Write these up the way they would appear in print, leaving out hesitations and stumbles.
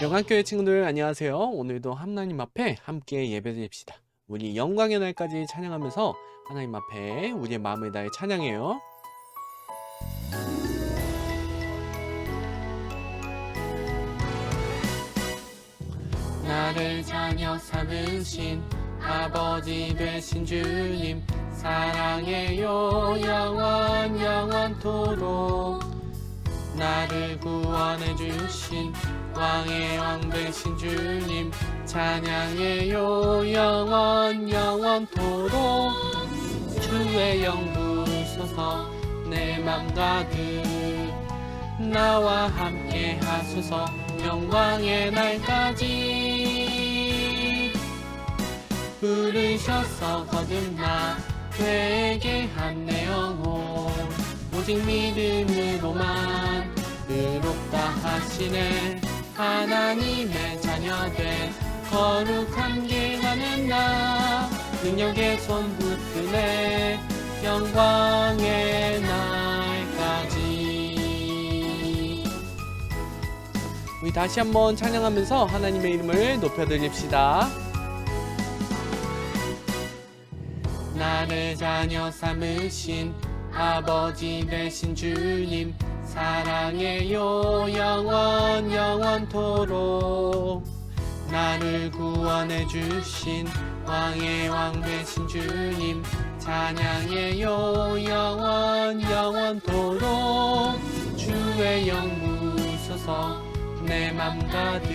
영광교회 친구들 안녕하세요. 오늘도 하나님 앞에 함께 예배드립시다. 우리 영광의 날까지 찬양하면서 하나님 앞에 우리의 마음을 다해 찬양해요. 나를 자녀 삼으신 아버지 되신 주님 사랑해요 영원토록. 나를 구원해 주신 왕의 왕 되신 주님 찬양해요 영원토록. 주의 영 부으소서 내 맘 가득 나와 함께 하소서 영광의 날까지. 부르셔서 거듭나 회개한 내 영혼 오직 믿음으로만 의롭다 하시네. 하나님의 자녀된 거룩한 길 가는 나 능력의 손 붙드네 영광의 날까지. 우리 다시 한번 찬양하면서 하나님의 이름을 높여드립시다. 나를 자녀 삼으신 아버지 되신 주님 사랑해요 영원토록. 나를 구원해 주신 왕의 왕 되신 주님 찬양해요 영원토록. 주의 영 부으소서 내 맘 가득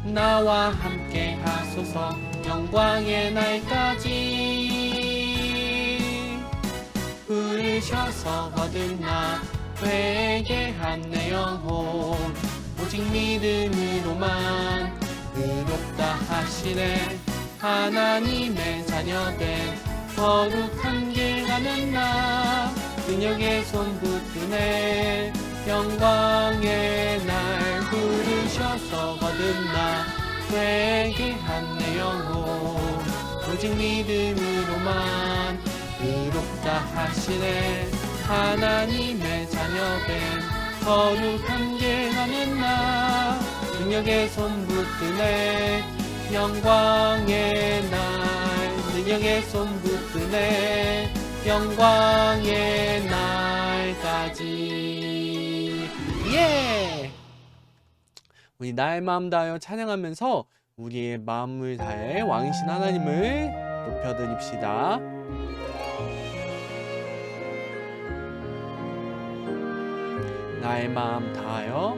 나와 함께 하소서 영광의 날까지. 부르셔서 거듭나 회개한 내 영혼 오직 믿음으로만 의롭다 하시네. 하나님의 자녀된 거룩한 길 가는 나 능력의 손 붙드네 영광의 날. 부르셔서 거듭나 회개한 내 영혼 오직 믿음으로만 의롭다 하시네. 하나님의 자녀된 거룩한 길 가는 나 능력의 손 붙드네 영광의 날. 능력의 손 붙드네 영광의 날까지. 예! 우리 나의 마음 다하여 찬양하면서 우리의 마음을 다해 왕이신 하나님을 높여드립시다. 나의 마음 다하여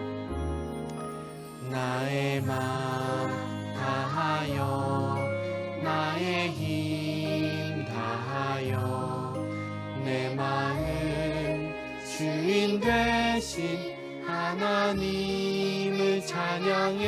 나의 마음 다하여 나의 힘 다하여 내 마음 주인 되신 하나님을 찬양해.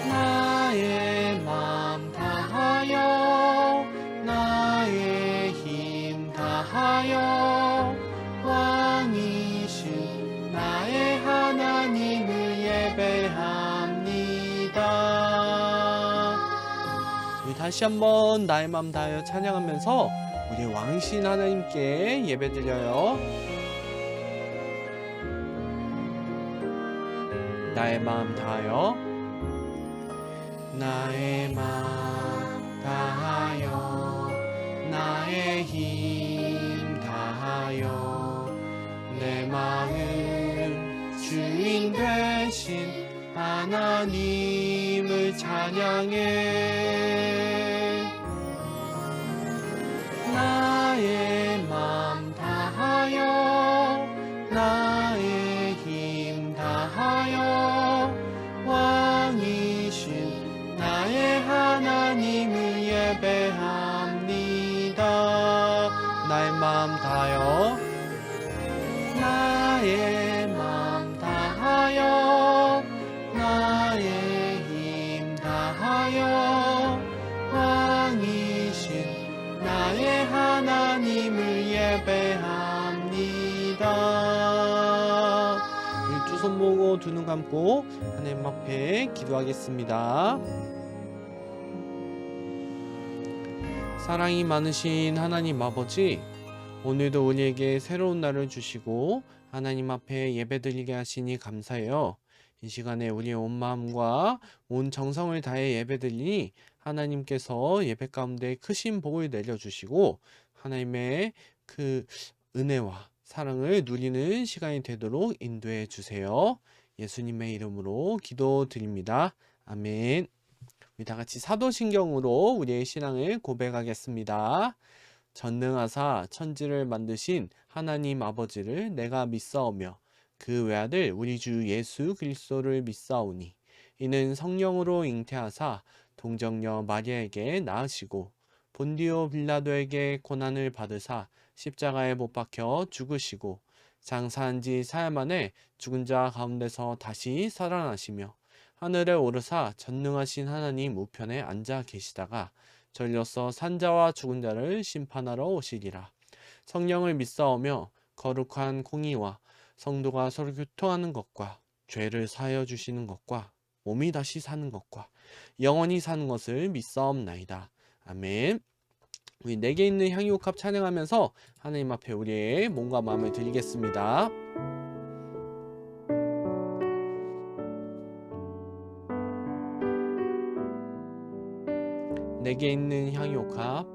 나의 마음 다하여 나의 힘 다하여 왕이신 나의 하나님을 예배합니다. 우리 다시 한번 나의 마음 다하여 찬양하면서 우리 왕이신 하나님께 예배드려요. 나의 마음 다하여 나의 마음 다하여 나의 힘 다하여 내 마음 주인 되신 하나님을 찬양해. 나의 마음 다하여 나의 힘 다하여 왕이신 나의 하나님을 예배합니다. 나의 마음 다하여 나의 마음 다하여 나의 힘 다하여 왕이신 나의 하나님을 예배합니다. 우리 두 손 모으고 두 눈 감고 하나님 앞에 기도하겠습니다. 사랑이 많으신 하나님 아버지, 오늘도 우리에게 새로운 날을 주시고 하나님 앞에 예배드리게 하시니 감사해요. 이 시간에 우리의 온 마음과 온 정성을 다해 예배드리니 하나님께서 예배 가운데 크신 복을 내려주시고 하나님의 그 은혜와 사랑을 누리는 시간이 되도록 인도해 주세요. 예수님의 이름으로 기도드립니다. 아멘. 우리 다 같이 사도신경으로 우리의 신앙을 고백하겠습니다. 전능하사 천지를 만드신 하나님 아버지를 내가 믿사오며 그 외아들 우리 주 예수 그리스도를 믿사오니 이는 성령으로 잉태하사 동정녀 마리아에게 낳으시고 본디오 빌라도에게 고난을 받으사 십자가에 못 박혀 죽으시고 장사한 지 사흘 만에 죽은 자 가운데서 다시 살아나시며 하늘에 오르사 전능하신 하나님 우편에 앉아 계시다가 전려서 산자와 죽은 자를 심판하러 오시리라. 성령을 믿사오며 거룩한 공의와 성도가 서로 교통하는 것과 죄를 사하여 주시는 것과 몸이 다시 사는 것과 영원히 사는 것을 믿사옵나이다. 아멘. 우리 내게 있는 향유옥합 찬양하면서 하나님 앞에 우리의 몸과 마음을 드리겠습니다. 내게 있는 향유옥합.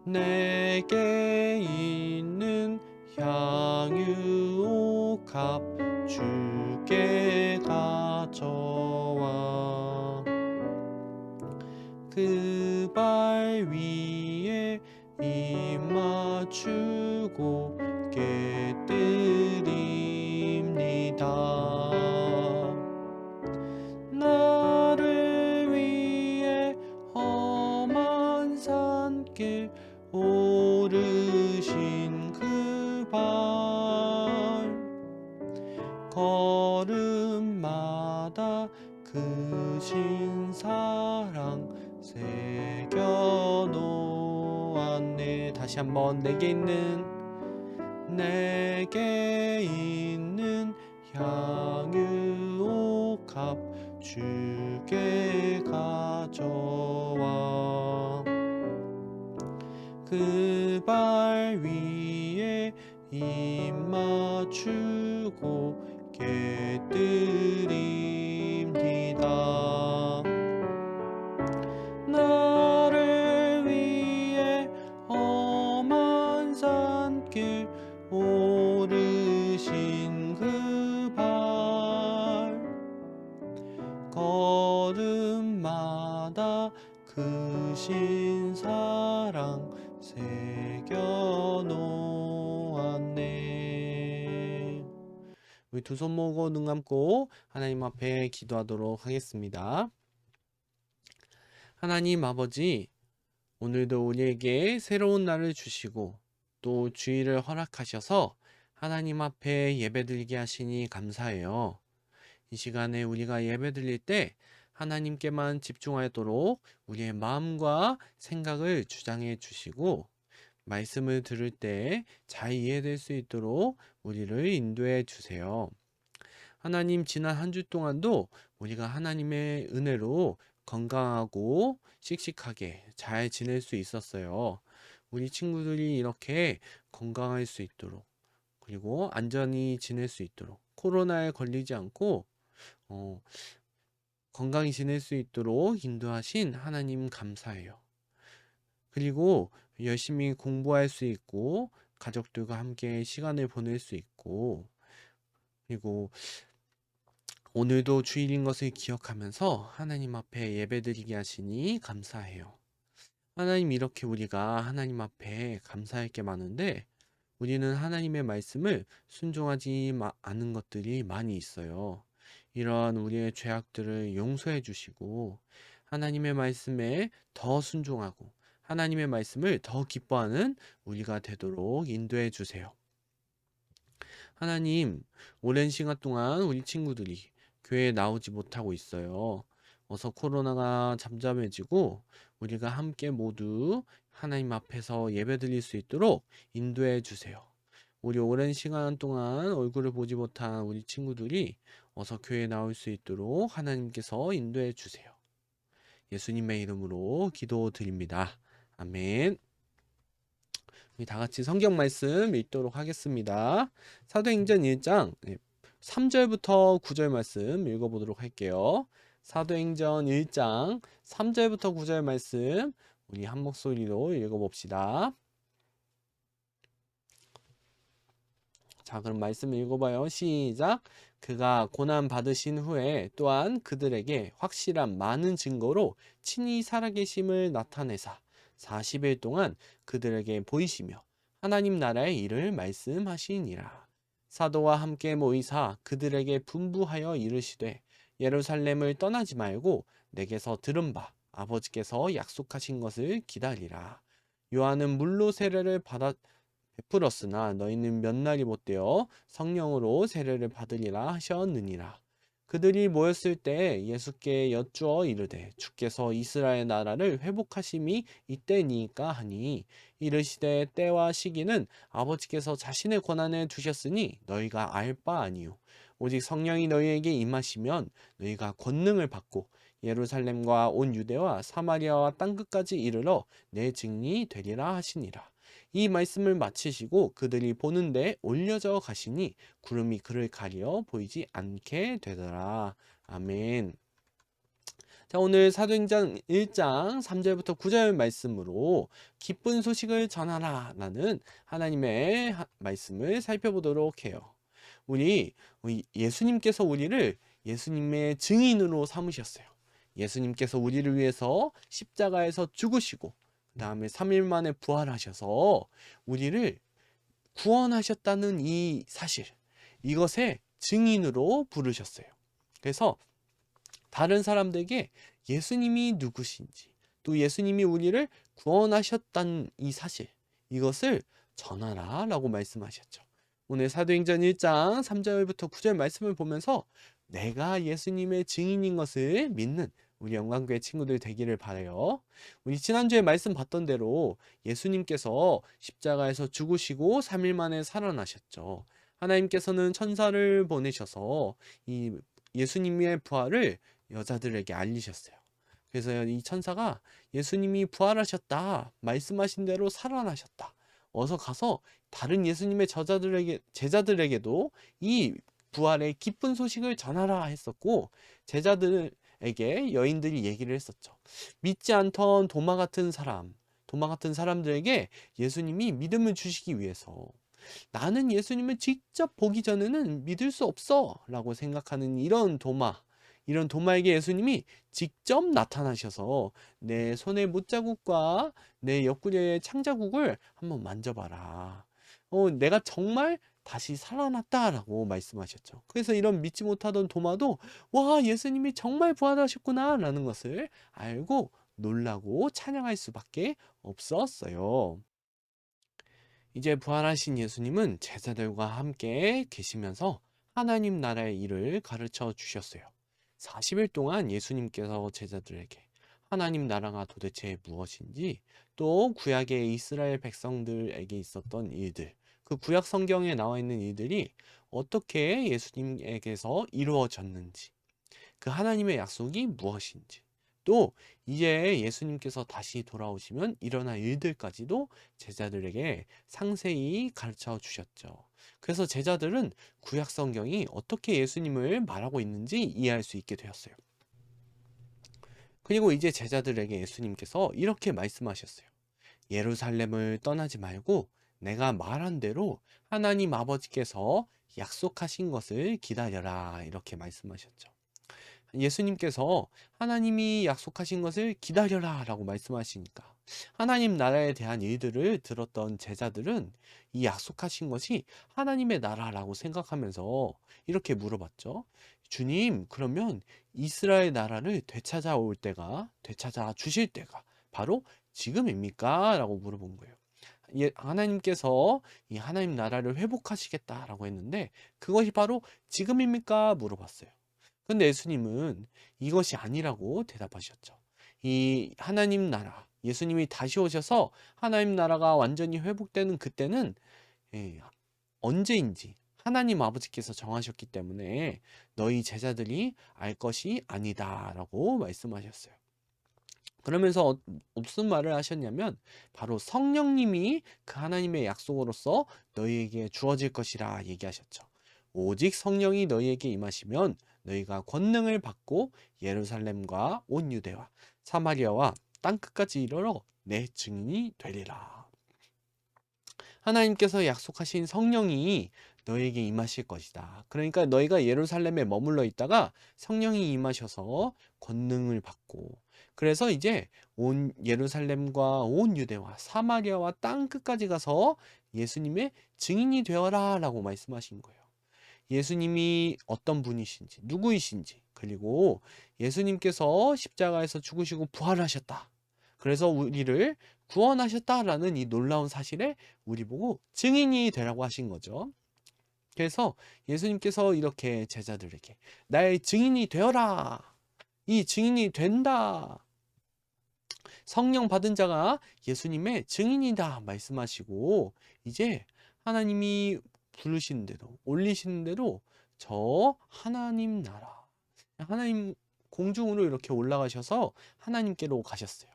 내게 있는 향유옥합 주께 가져와 그 발 위에 입 맞추고 깨뜨립니다. 나를 위해 험한 산길 오르신 그 발 걸음마다 크신 사랑 새겨 놓았네. 다시 한번 내게 있는 향유옥합 주께 가져와 그 발 위에 입 맞추고 깨뜨립니다. 나를 위해 험한 산길 오르신 그 발 걸음마다 크신 사랑 새겨 놓았네. 우리 두 손 모으고 눈 감고 하나님 앞에 기도하도록 하겠습니다. 하나님 아버지, 오늘도 우리에게 새로운 날을 주시고 또 주의를 허락하셔서 하나님 앞에 예배드리게 하시니 감사해요. 이 시간에 우리가 예배드릴 때 하나님께만 집중하도록 우리의 마음과 생각을 주장해 주시고 말씀을 들을 때 잘 이해될 수 있도록 우리를 인도해 주세요. 하나님, 지난 한 주 동안도 우리가 하나님의 은혜로 건강하고 씩씩하게 잘 지낼 수 있었어요. 우리 친구들이 이렇게 건강할 수 있도록 그리고 안전히 지낼 수 있도록 코로나에 걸리지 않고 건강히 지낼 수 있도록 인도하신 하나님 감사해요. 그리고 열심히 공부할 수 있고 가족들과 함께 시간을 보낼 수 있고 그리고 오늘도 주일인 것을 기억하면서 하나님 앞에 예배드리게 하시니 감사해요. 하나님, 이렇게 우리가 하나님 앞에 감사할 게 많은데 우리는 하나님의 말씀을 순종하지 않은 것들이 많이 있어요. 이러한 우리의 죄악들을 용서해 주시고 하나님의 말씀에 더 순종하고 하나님의 말씀을 더 기뻐하는 우리가 되도록 인도해 주세요. 하나님, 오랜 시간 동안 우리 친구들이 교회에 나오지 못하고 있어요. 어서 코로나가 잠잠해지고 우리가 함께 모두 하나님 앞에서 예배드릴 수 있도록 인도해 주세요. 우리 오랜 시간 동안 얼굴을 보지 못한 우리 친구들이 어서 교회에 나올 수 있도록 하나님께서 인도해 주세요. 예수님의 이름으로 기도드립니다. 아멘. 우리 다 같이 성경 말씀 읽도록 하겠습니다. 사도행전 1장 3절부터 9절 말씀 읽어보도록 할게요. 사도행전 1장 3절부터 9절 말씀 우리 한 목소리로 읽어봅시다. 자, 그럼 말씀 읽어봐요. 시작. 그가 고난 받으신 후에 또한 그들에게 확실한 많은 증거로 친히 살아계심을 나타내사 40일 동안 그들에게 보이시며 하나님 나라의 일을 말씀하시니라. 사도와 함께 모이사 그들에게 분부하여 이르시되 예루살렘을 떠나지 말고 내게서 들은 바 아버지께서 약속하신 것을 기다리라. 요한은 물로 세례를 받아 베풀었으나 너희는 몇 날이 못되어 성령으로 세례를 받으리라 하셨느니라. 그들이 모였을 때 예수께 여쭈어 이르되 주께서 이스라엘 나라를 회복하심이 이때니까 하니 이르시되 때와 시기는 아버지께서 자신의 권한에 두셨으니 너희가 알 바 아니요 오직 성령이 너희에게 임하시면 너희가 권능을 받고 예루살렘과 온 유대와 사마리아와 땅끝까지 이르러 내 증인이 되리라 하시니라. 이 말씀을 마치시고 그들이 보는데 올려져 가시니 구름이 그를 가려 보이지 않게 되더라. 아멘. 자, 오늘 사도행전 1장 3절부터 9절 말씀으로 기쁜 소식을 전하라 라는 하나님의 말씀을 살펴보도록 해요. 우리 예수님께서 우리를 예수님의 증인으로 삼으셨어요. 예수님께서 우리를 위해서 십자가에서 죽으시고 그 다음에 3일 만에 부활하셔서 우리를 구원하셨다는 이 사실, 이것의 증인으로 부르셨어요. 그래서 다른 사람들에게 예수님이 누구신지, 또 예수님이 우리를 구원하셨다는 이 사실, 이것을 전하라 라고 말씀하셨죠. 오늘 사도행전 1장 3절부터 9절 말씀을 보면서 내가 예수님의 증인인 것을 믿는 우리 영광교회 친구들 되기를 바라요. 우리 지난주에 말씀 봤던 대로 예수님께서 십자가에서 죽으시고 3일 만에 살아나셨죠. 하나님께서는 천사를 보내셔서 이 예수님의 부활을 여자들에게 알리셨어요. 그래서 이 천사가 예수님이 부활하셨다, 말씀하신 대로 살아나셨다, 어서 가서 다른 예수님의 제자들에게도 이 부활의 기쁜 소식을 전하라 했었고, 제자들에게 여인들이 얘기를 했었죠. 믿지 않던 도마 같은 사람들에게 예수님이 믿음을 주시기 위해서 나는 예수님을 직접 보기 전에는 믿을 수 없어 라고 생각하는 이런 도마에게 예수님이 직접 나타나셔서 내 손의 못자국과 내 옆구리의 창자국을 한번 만져봐라. 내가 정말 다시 살아났다라고 말씀하셨죠. 그래서 이런 믿지 못하던 도마도 와, 예수님이 정말 부활하셨구나 라는 것을 알고 놀라고 찬양할 수밖에 없었어요. 이제 부활하신 예수님은 제자들과 함께 계시면서 하나님 나라의 일을 가르쳐 주셨어요. 40일 동안 예수님께서 제자들에게 하나님 나라가 도대체 무엇인지, 또 구약의 이스라엘 백성들에게 있었던 일들, 그 구약 성경에 나와 있는 일들이 어떻게 예수님에게서 이루어졌는지, 그 하나님의 약속이 무엇인지, 또 이제 예수님께서 다시 돌아오시면 일어날 일들까지도 제자들에게 상세히 가르쳐 주셨죠. 그래서 제자들은 구약 성경이 어떻게 예수님을 말하고 있는지 이해할 수 있게 되었어요. 그리고 이제 제자들에게 예수님께서 이렇게 말씀하셨어요. 예루살렘을 떠나지 말고 내가 말한 대로 하나님 아버지께서 약속하신 것을 기다려라, 이렇게 말씀하셨죠. 예수님께서 하나님이 약속하신 것을 기다려라 라고 말씀하시니까 하나님 나라에 대한 일들을 들었던 제자들은 이 약속하신 것이 하나님의 나라라고 생각하면서 이렇게 물어봤죠. 주님, 그러면 이스라엘 나라를 되찾아 주실 때가 바로 지금입니까? 라고 물어본 거예요. 하나님께서 이 하나님 나라를 회복하시겠다라고 했는데 그것이 바로 지금입니까? 물어봤어요. 근데 예수님은 이것이 아니라고 대답하셨죠. 이 하나님 나라, 예수님이 다시 오셔서 하나님 나라가 완전히 회복되는 그때는 언제인지 하나님 아버지께서 정하셨기 때문에 너희 제자들이 알 것이 아니다라고 말씀하셨어요. 그러면서 무슨 말을 하셨냐면 바로 성령님이 그 하나님의 약속으로서 너희에게 주어질 것이라 얘기하셨죠. 오직 성령이 너희에게 임하시면 너희가 권능을 받고 예루살렘과 온 유대와 사마리아와 땅 끝까지 이르러 내 증인이 되리라. 하나님께서 약속하신 성령이 너에게 임하실 것이다. 그러니까 너희가 예루살렘에 머물러 있다가 성령이 임하셔서 권능을 받고, 그래서 이제 온 예루살렘과 온 유대와 사마리아와 땅 끝까지 가서 예수님의 증인이 되어라 라고 말씀하신 거예요. 예수님이 어떤 분이신지, 누구이신지, 그리고 예수님께서 십자가에서 죽으시고 부활하셨다. 그래서 우리를 구원하셨다라는 이 놀라운 사실에 우리 보고 증인이 되라고 하신 거죠. 그래서 예수님께서 이렇게 제자들에게 나의 증인이 되어라. 이 증인이 된다. 성령 받은 자가 예수님의 증인이다 말씀하시고, 이제 하나님이 부르시는 대로 올리시는 대로 저 하나님 나라, 하나님 공중으로 이렇게 올라가셔서 하나님께로 가셨어요.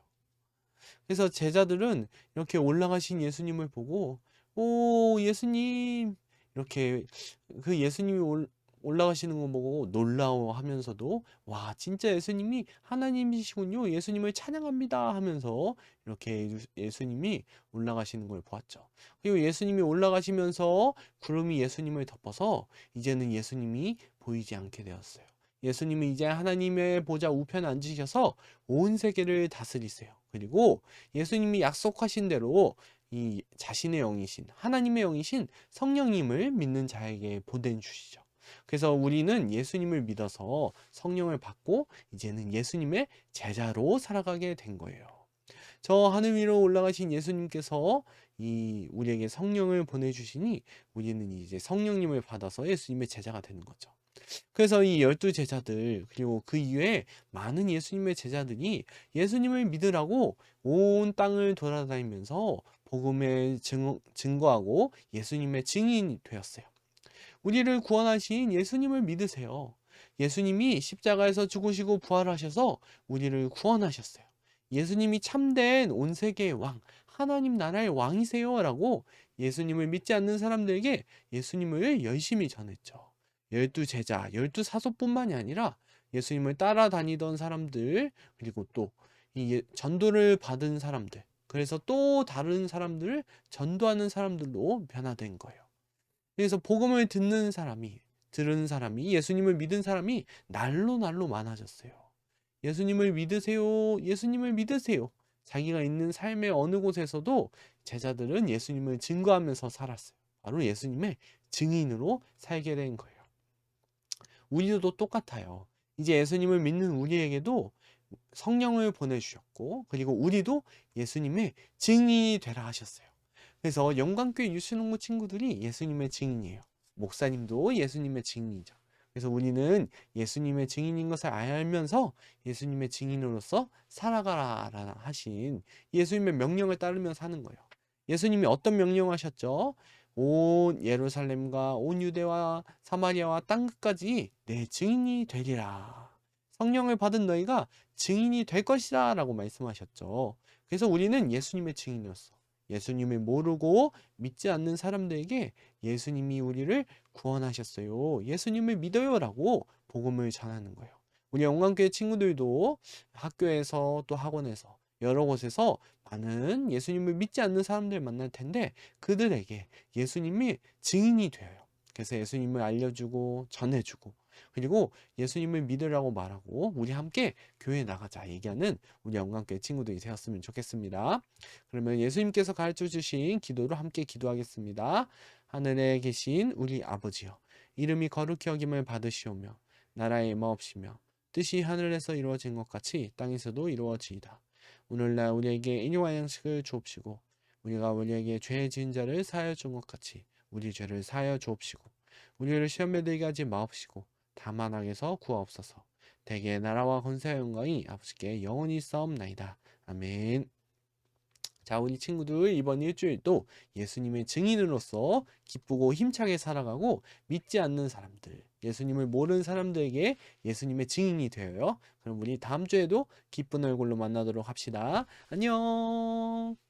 그래서 제자들은 이렇게 올라가신 예수님을 보고 오 예수님 이렇게 그 예수님이 올라가시는 거 보고 놀라워하면서도 와 진짜 예수님이 하나님이시군요. 예수님을 찬양합니다 하면서 이렇게 예수님이 올라가시는 걸 보았죠. 그리고 예수님이 올라가시면서 구름이 예수님을 덮어서 이제는 예수님이 보이지 않게 되었어요. 예수님이 이제 하나님의 보좌 우편에 앉으셔서 온 세계를 다스리세요. 그리고 예수님이 약속하신 대로 이 자신의 영이신 하나님의 영이신 성령님을 믿는 자에게 보내주시죠. 그래서 우리는 예수님을 믿어서 성령을 받고 이제는 예수님의 제자로 살아가게 된 거예요. 저 하늘 위로 올라가신 예수님께서 이 우리에게 성령을 보내주시니 우리는 이제 성령님을 받아서 예수님의 제자가 되는 거죠. 그래서 이 12제자들 그리고 그 이외에 많은 예수님의 제자들이 예수님을 믿으라고 온 땅을 돌아다니면서 복음을 증거하고 예수님의 증인이 되었어요. 우리를 구원하신 예수님을 믿으세요. 예수님이 십자가에서 죽으시고 부활하셔서 우리를 구원하셨어요. 예수님이 참된 온 세계의 왕, 하나님 나라의 왕이세요 라고 예수님을 믿지 않는 사람들에게 예수님을 열심히 전했죠. 12제자, 12사도뿐만이 아니라 예수님을 따라다니던 사람들, 그리고 또 이 전도를 받은 사람들, 그래서 또 다른 사람들을 전도하는 사람들로 변화된 거예요. 그래서 복음을 들은 사람이, 예수님을 믿은 사람이 날로 날로 많아졌어요. 예수님을 믿으세요. 예수님을 믿으세요. 자기가 있는 삶의 어느 곳에서도 제자들은 예수님을 증거하면서 살았어요. 바로 예수님의 증인으로 살게 된 거예요. 우리도 똑같아요. 이제 예수님을 믿는 우리에게도 성령을 보내주셨고, 그리고 우리도 예수님의 증인이 되라 하셨어요. 그래서 영광교회 유수농구 친구들이 예수님의 증인이에요. 목사님도 예수님의 증인이죠. 그래서 우리는 예수님의 증인인 것을 알면서 예수님의 증인으로서 살아가라 하신 예수님의 명령을 따르며 사는 거예요. 예수님이 어떤 명령하셨죠? 온 예루살렘과 온 유대와 사마리아와 땅 끝까지 내 증인이 되리라. 성령을 받은 너희가 증인이 될 것이다 라고 말씀하셨죠. 그래서 우리는 예수님의 증인이었어. 예수님을 모르고 믿지 않는 사람들에게 예수님이 우리를 구원하셨어요. 예수님을 믿어요 라고 복음을 전하는 거예요. 우리 영광교회 친구들도 학교에서 또 학원에서 여러 곳에서 많은 예수님을 믿지 않는 사람들 만날 텐데 그들에게 예수님이 증인이 되어요. 그래서 예수님을 알려주고 전해주고 그리고 예수님을 믿으라고 말하고 우리 함께 교회에 나가자 얘기하는 우리 영광교회 친구들이 되었으면 좋겠습니다. 그러면 예수님께서 가르쳐 주신 기도로 함께 기도하겠습니다. 하늘에 계신 우리 아버지여, 이름이 거룩히 여김을 받으시오며 나라의 임하옵시며 뜻이 하늘에서 이루어진 것 같이 땅에서도 이루어지이다. 오늘날 우리에게 일용할 양식을 주옵시고 우리가 우리에게 죄 지은 자를 사하여 준 것 같이 우리 죄를 사하여 주옵시고 우리를 시험에 들게 하지 마옵시고 다만 악에서 구하옵소서. 대개 나라와 권세와 영광이 아버지께 영원히 싸움나이다. 아멘. 자, 우리 친구들 이번 일주일도 예수님의 증인으로서 기쁘고 힘차게 살아가고 믿지 않는 사람들, 예수님을 모르는 사람들에게 예수님의 증인이 되어요. 그럼 우리 다음 주에도 기쁜 얼굴로 만나도록 합시다. 안녕.